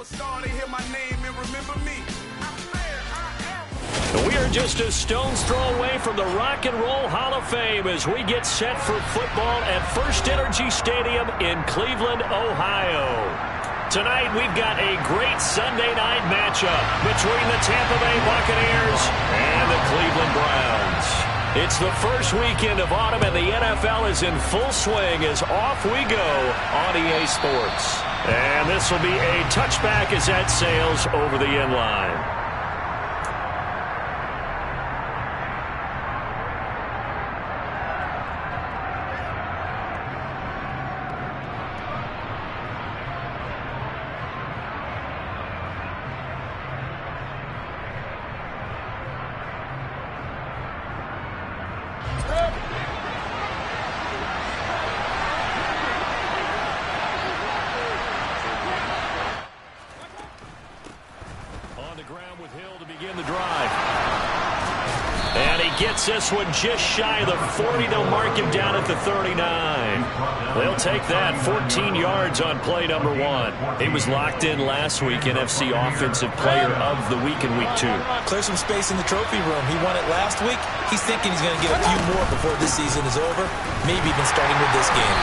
superstar, they hear my name and remember me. We are just a stone's throw away from the Rock and Roll Hall of Fame as we get set for football at First Energy Stadium in Cleveland, Ohio. Tonight, we've got a great Sunday night matchup between the Tampa Bay Buccaneers and the Cleveland Browns. It's the first weekend of autumn, and the NFL is in full swing as off we go on EA Sports. And this will be a touchback as that sails over the end line. This one just shy of the 40. They'll mark him down at the 39. They'll take that 14 yards on play number 1. He was locked in last week, NFC Offensive Player of the Week in Week 2. Clear some space in the trophy room. He won it last week. He's thinking he's going to get a few more before this season is over, maybe even starting with this game.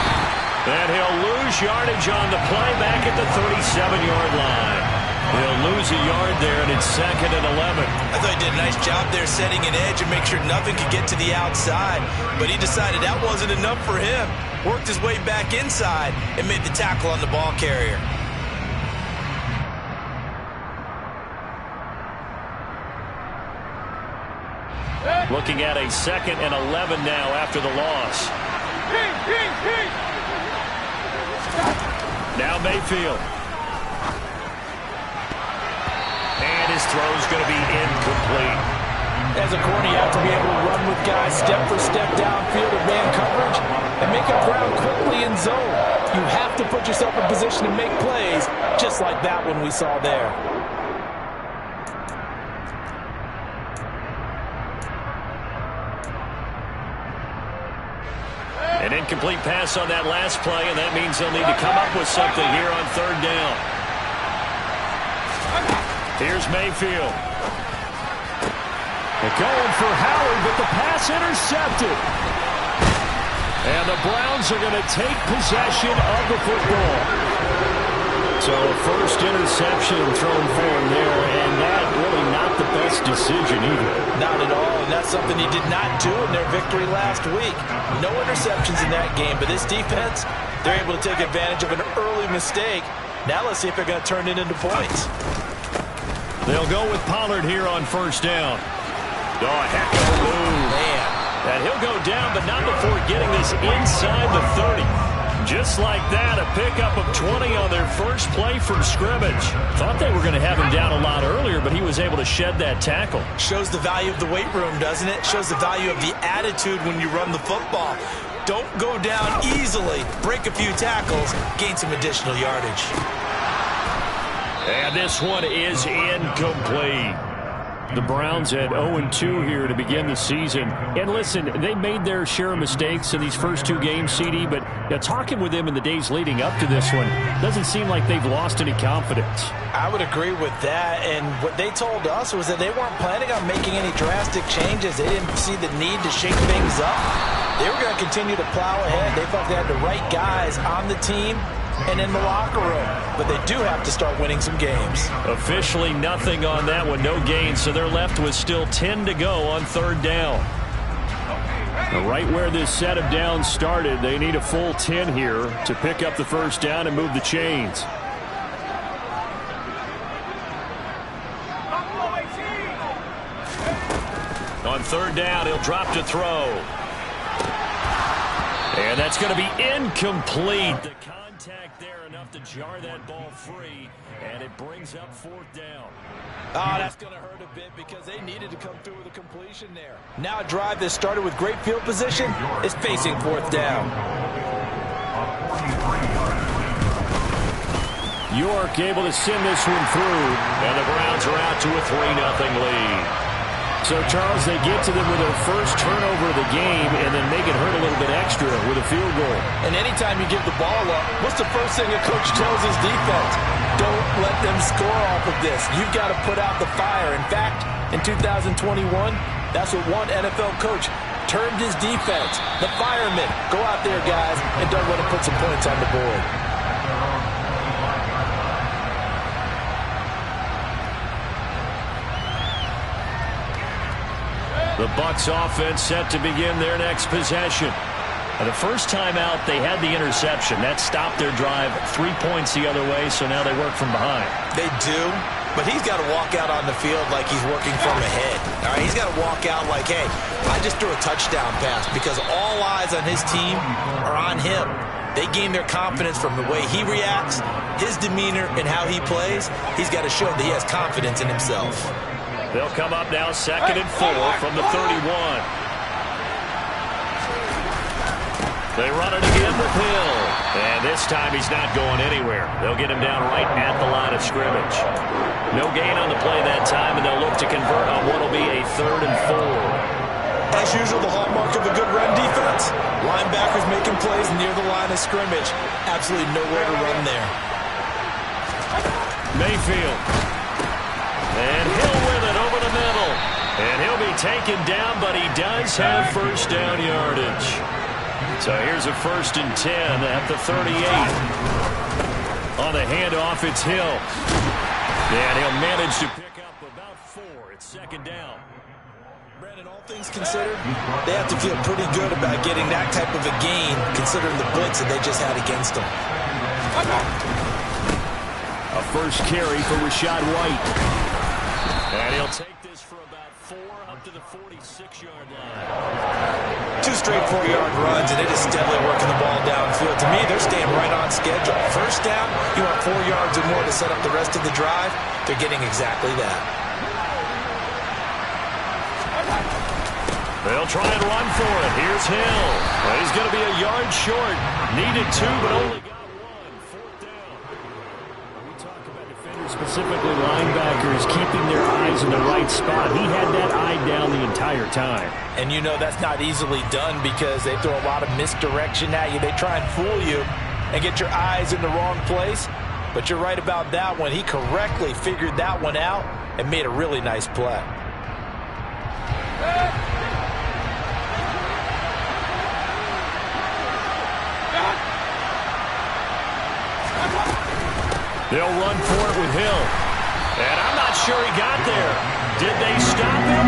And he'll lose yardage on the play back at the 37-yard line. He'll lose a yard there, and it's 2nd and 11. I thought he did a nice job there setting an edge and make sure nothing could get to the outside. But he decided that wasn't enough for him. Worked his way back inside and made the tackle on the ball carrier. Looking at a 2nd and 11 now after the loss. Now Mayfield. His throw's going to be incomplete. As a corner, you have to be able to run with guys step for step downfield in man coverage and make up ground quickly in zone. You have to put yourself in position to make plays, just like that one we saw there. An incomplete pass on that last play, and that means they'll need to come up with something here on 3rd down. Here's Mayfield. They're going for Howard, but the pass intercepted. And the Browns are going to take possession of the football. So a first interception thrown for him there, and that really not the best decision either. Not at all, and that's something he did not do in their victory last week. No interceptions in that game, but this defense, they're able to take advantage of an early mistake. Now let's see if they're going to turn it into points. They'll go with Pollard here on 1st down. Oh, heck of a move. Man. And he'll go down, but not before getting this inside the 30. Just like that, a pickup of 20 on their first play from scrimmage. Thought they were going to have him down a lot earlier, but he was able to shed that tackle. Shows the value of the weight room, doesn't it? Shows the value of the attitude when you run the football. Don't go down easily. Break a few tackles, gain some additional yardage. And this one is incomplete. The Browns at 0-2 here to begin the season. And listen, they made their share of mistakes in these first 2 games, CD, but talking with them in the days leading up to this one, doesn't seem like they've lost any confidence. I would agree with that, and what they told us was that they weren't planning on making any drastic changes. They didn't see the need to shake things up. They were going to continue to plow ahead. They felt they had the right guys on the team and in the locker room, but they do have to start winning some games. Officially nothing on that one, no gain, so they're left with still 10 to go on 3rd down. Right where this set of downs started, they need a full 10 here to pick up the 1st down and move the chains. On 3rd down, he'll drop to throw. And that's going to be incomplete. The contact there enough to jar that ball free, and it brings up 4th down. Oh, that's going to hurt a bit because they needed to come through with a completion there. Now a drive that started with great field position is facing 4th down. York able to send this one through, and the Browns are out to a 3-0 lead. So, Charles, they get to them with their first turnover of the game and then make it hurt a little bit extra with a field goal. And anytime you give the ball up, what's the first thing a coach tells his defense? Don't let them score off of this. You've got to put out the fire. In fact, in 2021, that's what one NFL coach termed his defense. The firemen. Go out there, guys, and don't let them put some points on the board. The Bucs offense set to begin their next possession. The first time out, they had the interception. That stopped their drive 3 points the other way, so now they work from behind. They do, but he's got to walk out on the field like he's working from ahead. All right, he's got to walk out like, hey, I just threw a touchdown pass, because all eyes on his team are on him. They gain their confidence from the way he reacts, his demeanor, and how he plays. He's got to show that he has confidence in himself. They'll come up now 2nd and 4 from the 31. They run it again with Hill. And this time he's not going anywhere. They'll get him down right at the line of scrimmage. No gain on the play that time, and they'll look to convert on what will be a 3rd and 4. As usual, the hallmark of a good run defense. Linebackers making plays near the line of scrimmage. Absolutely nowhere to run there. Mayfield. And Hill with it over the middle. And he'll be taken down, but he does have first down yardage. So here's a 1st and 10 at the 38. On the handoff, it's Hill. And he'll manage to pick up about 4. It's 2nd down. Brandon, all things considered, they have to feel pretty good about getting that type of a gain, considering the blitz that they just had against them. A first carry for Rachaad White. And he'll take this for about 4 up to the 46-yard line. 2 straight 4-yard runs, and it is steadily working the ball downfield. To me, they're staying right on schedule. First down, you want 4 yards or more to set up the rest of the drive. They're getting exactly that. They'll try and run for it. Here's Hill. Well, he's going to be a yard short. Needed 2, but only got 1. 4th down. We talk about defenders, specifically linebackers, keeping their eyes in the right spot. He had that eye down the entire time. And you know that's not easily done because they throw a lot of misdirection at you. They try and fool you and get your eyes in the wrong place. But you're right about that one. He correctly figured that one out and made a really nice play. They'll run for it with Hill. And I'm not sure he got there. Did they stop him?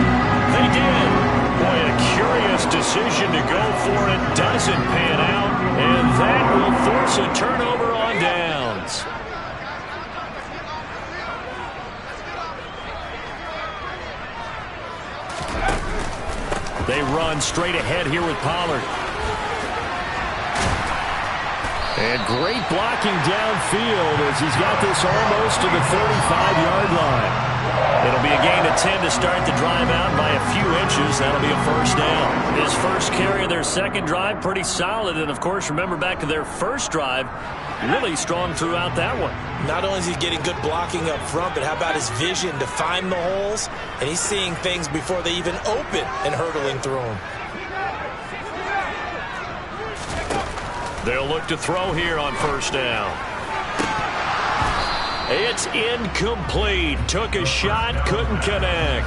They did. Boy, a curious decision to go for it. Doesn't pan out. And that will force a turnover on downs. They run straight ahead here with Pollard. And great blocking downfield as he's got this almost to the 35-yard line. It'll be a gain of 10 to start the drive out by a few inches. That'll be a first down. His first carry of their second drive, pretty solid. And, of course, remember back to their first drive, really strong throughout that one. Not only is he getting good blocking up front, but how about his vision to find the holes? And he's seeing things before they even open and hurdling through them. They'll look to throw here on first down. It's incomplete. Took a shot, couldn't connect.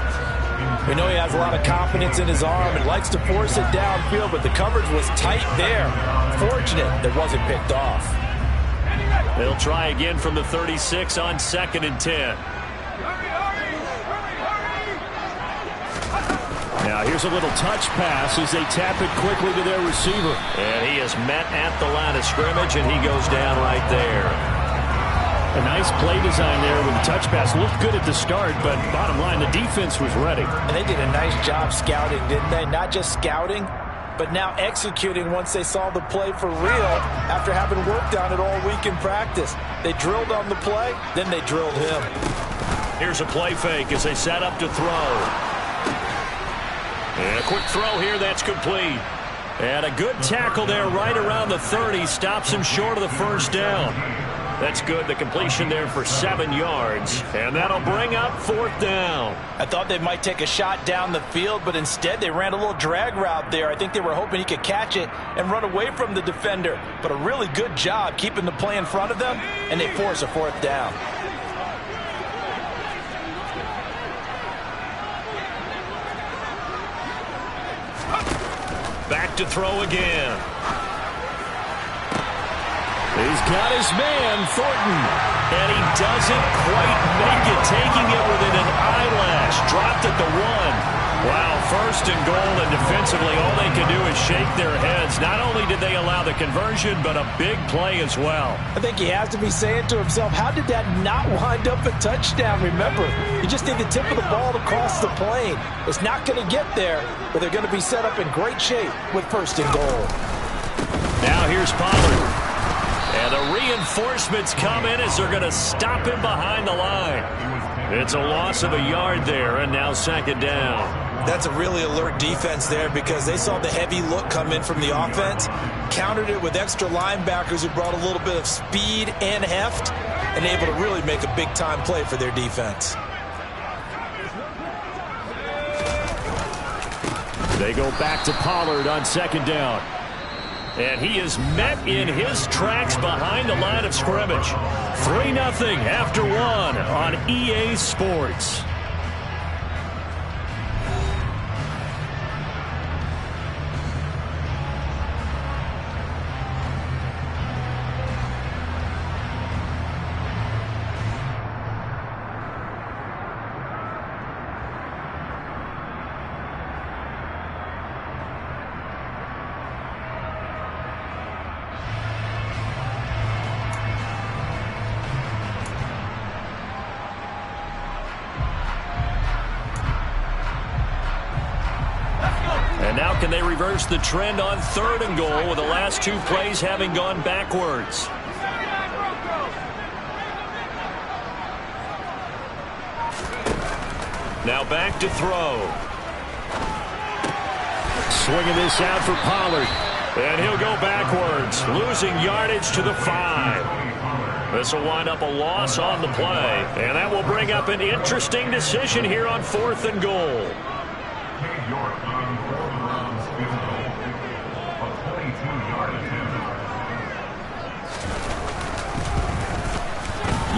We know he has a lot of confidence in his arm and likes to force it downfield, but the coverage was tight there. Fortunate that wasn't picked off. They'll try again from the 36 on 2nd and 10. Now here's a little touch pass as they tap it quickly to their receiver. And he is met at the line of scrimmage, and he goes down right there. A nice play design there with the touch pass. Looked good at the start, but bottom line, the defense was ready. And they did a nice job scouting, didn't they? Not just scouting, but now executing once they saw the play for real after having worked on it all week in practice. They drilled on the play, then they drilled him. Here's a play fake as they set up to throw. And a quick throw here, that's complete. And a good tackle there right around the 30. Stops him short of the first down. That's good. The completion there for 7 yards. And that'll bring up 4th down. I thought they might take a shot down the field, but instead they ran a little drag route there. I think they were hoping he could catch it and run away from the defender. But a really good job keeping the play in front of them, and they force a 4th down. Back to throw again. He's got his man, Thornton. And he doesn't quite make it, taking it within an eyelash. Dropped at the 1. Wow, 1st and goal, and defensively all they can do is shake their heads. Not only did they allow the conversion, but a big play as well. I think he has to be saying to himself, how did that not wind up a touchdown? Remember, you just need the tip of the ball to cross the plane. It's not going to get there, but they're going to be set up in great shape with 1st and goal. Now here's Pollard. And the reinforcements come in as they're going to stop him behind the line. It's a loss of a yard there, and now 2nd down. That's a really alert defense there because they saw the heavy look come in from the offense, countered it with extra linebackers who brought a little bit of speed and heft, and able to really make a big-time play for their defense. They go back to Pollard on 2nd down. And he is met in his tracks behind the line of scrimmage. 3-0 after 1 on EA Sports. And now can they reverse the trend on 3rd and goal with the last 2 plays having gone backwards? Now back to throw. Swinging this out for Pollard. And he'll go backwards, losing yardage to the 5. This will wind up a loss on the play. And that will bring up an interesting decision here on 4th and goal.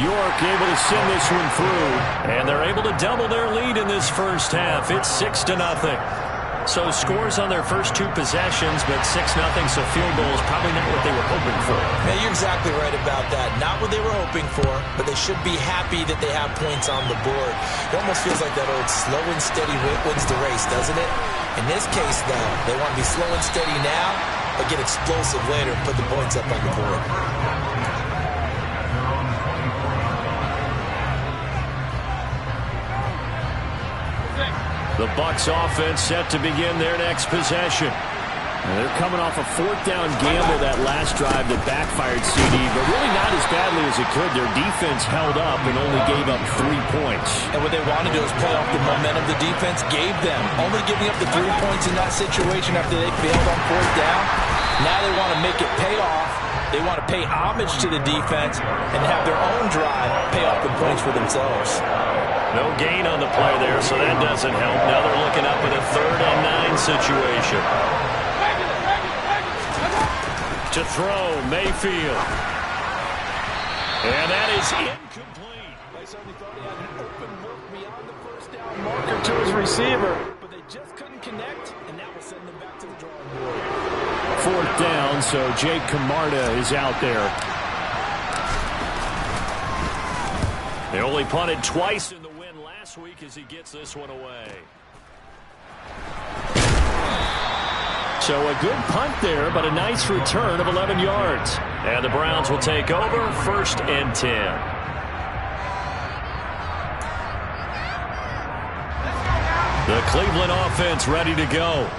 York able to send this one through, and they're able to double their lead in this first half. It's 6-0. So scores on their first 2 possessions, but 6-0, so field goal is probably not what they were hoping for. Man, you're exactly right about that. Not what they were hoping for, but they should be happy that they have points on the board. It almost feels like that old slow and steady wins the race, doesn't it? In this case, though, they want to be slow and steady now, but get explosive later and put the points up on the board. The Bucs offense set to begin their next possession. And they're coming off a 4th down gamble that last drive that backfired, CD, but really not as badly as it could. Their defense held up and only gave up 3 points. And what they wanted to do is play off the momentum the defense gave them. Only giving up the 3 points in that situation after they failed on 4th down. Now they want to make it pay off. They want to pay homage to the defense and have their own drive pay off the points for themselves. No gain on the play there, so that doesn't help. Now they're looking up in a 3rd and 9 situation. To throw, Mayfield. And that is incomplete. They certainly thought he had an open look beyond the 1st down marker to his receiver, but they just couldn't connect, and that will send them back to the drawing board. 4th down, so Jake Camarda is out there. They only punted twice in the win last week as he gets this one away. So a good punt there, but a nice return of 11 yards. And the Browns will take over 1st and 10. The Cleveland offense ready to go.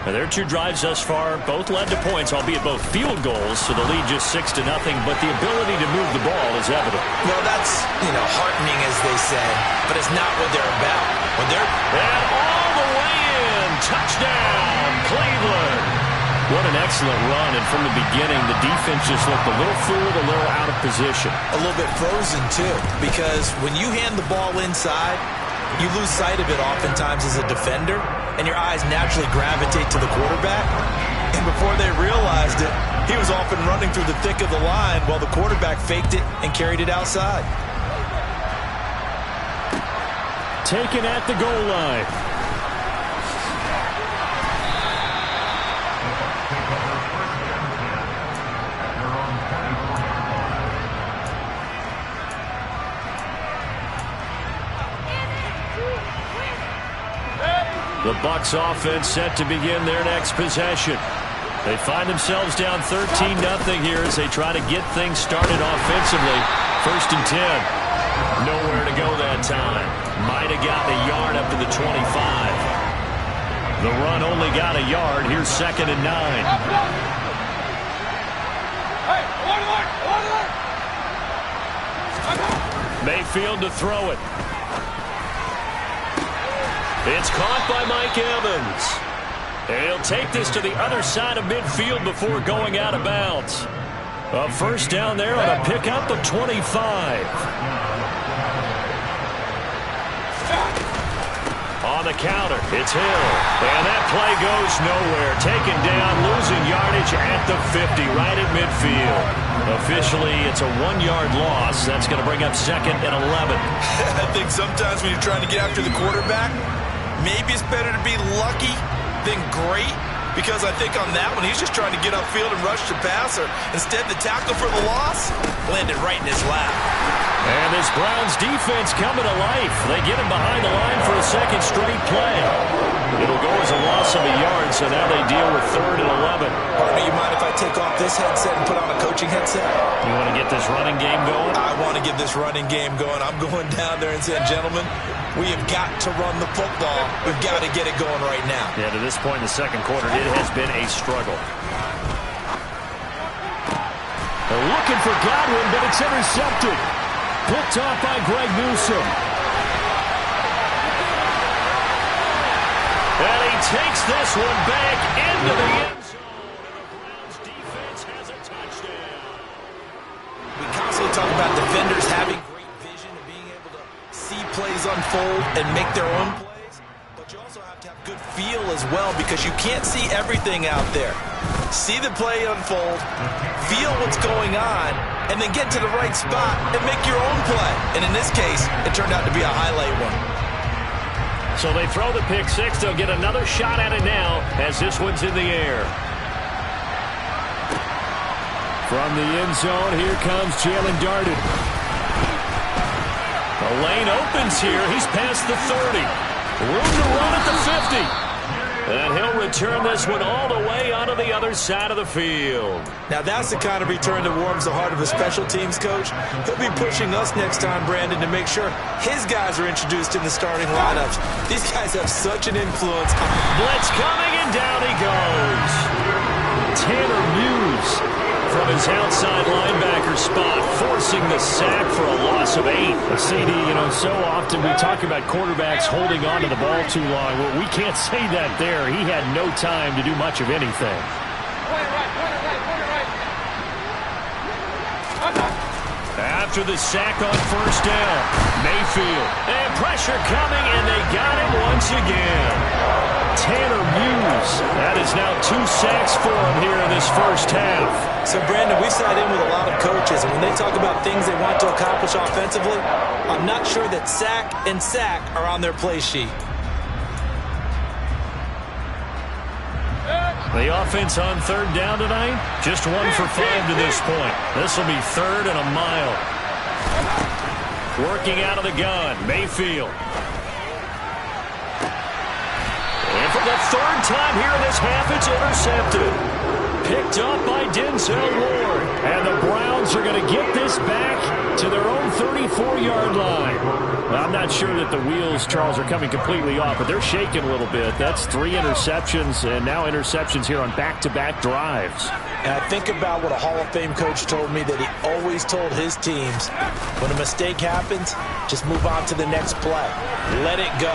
And their 2 drives thus far both led to points, albeit both field goals, so the lead just 6-0, but the ability to move the ball is evident. Well, that's, heartening, as they say, but it's not what they're about. And all the way in, touchdown, Cleveland. What an excellent run, and from the beginning, the defense just looked a little fooled, a little out of position. A little bit frozen, too, because when you hand the ball inside, you lose sight of it oftentimes as a defender, and your eyes naturally gravitate to the quarterback. And before they realized it, he was off and running through the thick of the line while the quarterback faked it and carried it outside. Taken at the goal line. The Bucs offense set to begin their next possession. They find themselves down 13-0 here as they try to get things started offensively. 1st and 10. Nowhere to go that time. Might have gotten a yard up to the 25. The run only got a yard. Here's 2nd and 9. Mayfield to throw it. It's caught by Mike Evans. And he'll take this to the other side of midfield before going out of bounds. A first down there on a pickup of 25. On the counter, it's Hill. And that play goes nowhere. Taken down, losing yardage at the 50, right at midfield. Officially, it's a 1-yard loss. That's going to bring up 2nd and 11. I think sometimes when you're trying to get after the quarterback, maybe it's better to be lucky than great, because I think on that one, he's just trying to get upfield and rush the passer. Instead, the tackle for the loss landed right in his lap. And this Browns defense coming to life. They get him behind the line for a 2nd straight play. It'll go as a loss of a yard, so now they deal with 3rd and 11. Partner, you mind if I take off this headset and put on a coaching headset? You want to get this running game going? I want to get this running game going. I'm going down there and saying, gentlemen, we have got to run the football. We've got to get it going right now. Yeah, to this point in the 2nd quarter, it has been a struggle. They're looking for Godwin, but it's intercepted. Picked off by Greg Newsome. And he takes this one back into the end zone. And the Browns defense has a touchdown. We constantly talk about defenders having great vision and being able to see plays unfold and make their own plays. But you also have to have good feel as well, because you can't see everything out there. See the play unfold, feel what's going on, and then get to the right spot and make your own play. And in this case, it turned out to be a highlight one. So they throw the pick six. They'll get another shot at it now as this one's in the air. From the end zone, here comes Jalen Darden. The lane opens here. He's past the 30. Room to run at the 50. And he'll return this one all the way onto the other side of the field. Now that's the kind of return that warms the heart of a special teams coach. He'll be pushing us next time, Brandon, to make sure his guys are introduced in the starting lineups. These guys have such an influence. Blitz coming, and down he goes. Tanner Muse from his outside linebacker spot, forcing the sack for a loss of 8. CD, so often we talk about quarterbacks holding on to the ball too long. Well, we can't say that there. He had no time to do much of anything. After the sack on first down, Mayfield. And pressure coming, and they got him once again. Tanner Muse. That is now 2 sacks for him here in this first half. So, Brandon, we've sat in with a lot of coaches, and when they talk about things they want to accomplish offensively, I'm not sure that sack and sack are on their play sheet. The offense on third down tonight, just 1 for 5 to this point. This will be 3rd and a mile. Working out of the gun, Mayfield. And for the 3rd time here in this half, it's intercepted. Picked up by Denzel Ward. And the Browns are going to get this back to their own 34-yard line. I'm not sure that the wheels, Charles, are coming completely off, but they're shaking a little bit. That's 3 interceptions, and now interceptions here on back-to-back drives. And I think about what a Hall of Fame coach told me, that he always told his teams, when a mistake happens, just move on to the next play. Let it go.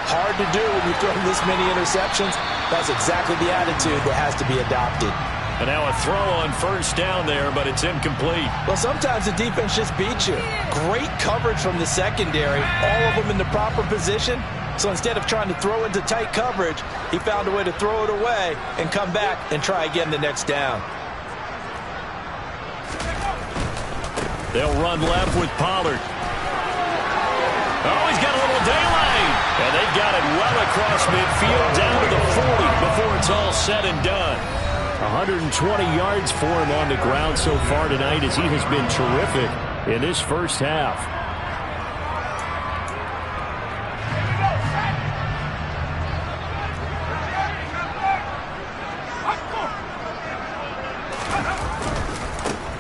Hard to do when you throw this many interceptions. That's exactly the attitude that has to be adopted. And now a throw on first down there, but it's incomplete. Well, sometimes the defense just beats you. Great coverage from the secondary, all of them in the proper position. So instead of trying to throw into tight coverage, he found a way to throw it away and come back and try again the next down. They'll run left with Pollard. Oh, he's got a little daylight. And they've got it well across midfield down to the 40 before it's all said and done. 120 yards for him on the ground so far tonight as he has been terrific in this first half.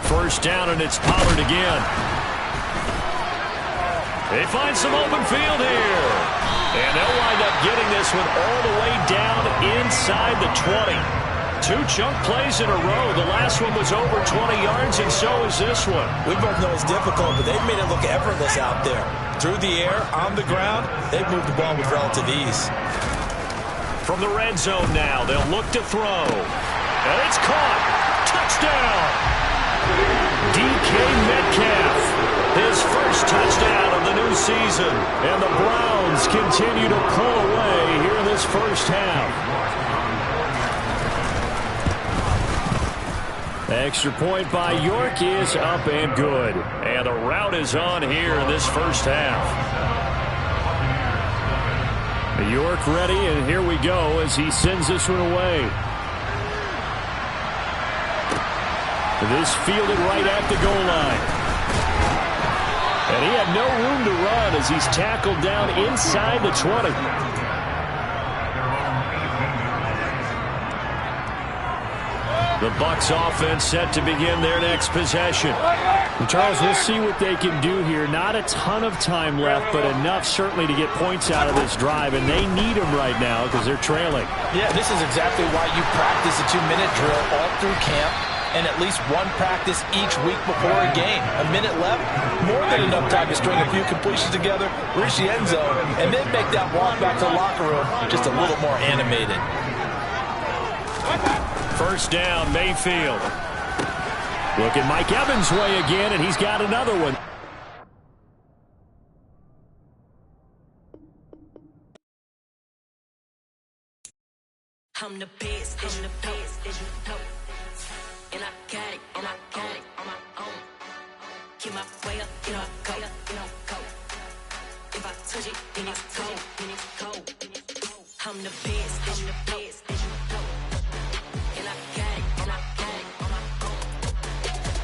First down, and it's Pollard again. They find some open field here. And they'll wind up getting this one all the way down inside the 20. 2 chunk plays in a row. The last one was over 20 yards, and so is this one. We both know it's difficult, but they've made it look effortless out there. Through the air, on the ground, they've moved the ball with relative ease. From the red zone now, they'll look to throw. And it's caught. Touchdown! DK Metcalf, his first touchdown of the new season. And the Browns continue to pull away here in this first half. Extra point by York is up and good. And the route is on here in this first half. York ready, and here we go as he sends this one away. This fielded right at the goal line. And he had no room to run as he's tackled down inside the 20. The Bucs offense set to begin their next possession. And Charles, we'll see what they can do here. Not a ton of time left, but enough certainly to get points out of this drive, and they need them right now because they're trailing. Yeah, this is exactly why you practice a 2-minute drill all through camp and at least one practice each week before a game. A minute left, more than enough time to string a few completions together, reach the end zone, and then make that walk back to the locker room just a little more animated. First down, Mayfield. Look at Mike Evans' way again, and he's got another one. I'm the best, and the best, and you know. And I got it, and I got it on my own. Get my way up, get up, go, go. If I touch it, then it's cold, then it's cold. I'm the best, and the best, and you know. And I got it, and I got it on my own.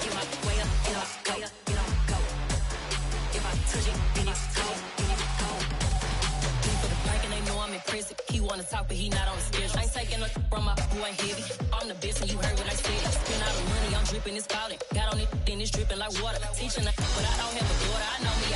Get my way up, get up, go, go. If I touch it, then it's cold, then it's cold. For the break, and they know I'm impressive. He wanna talk, but he not on the schedule. I ain't taking no from my boy heavy. I'm the best, and you heard what I said. Spend all the money, I'm dripping, it's falling. Got on it, then it's dripping like water. Teaching, but I don't have a daughter. I know me,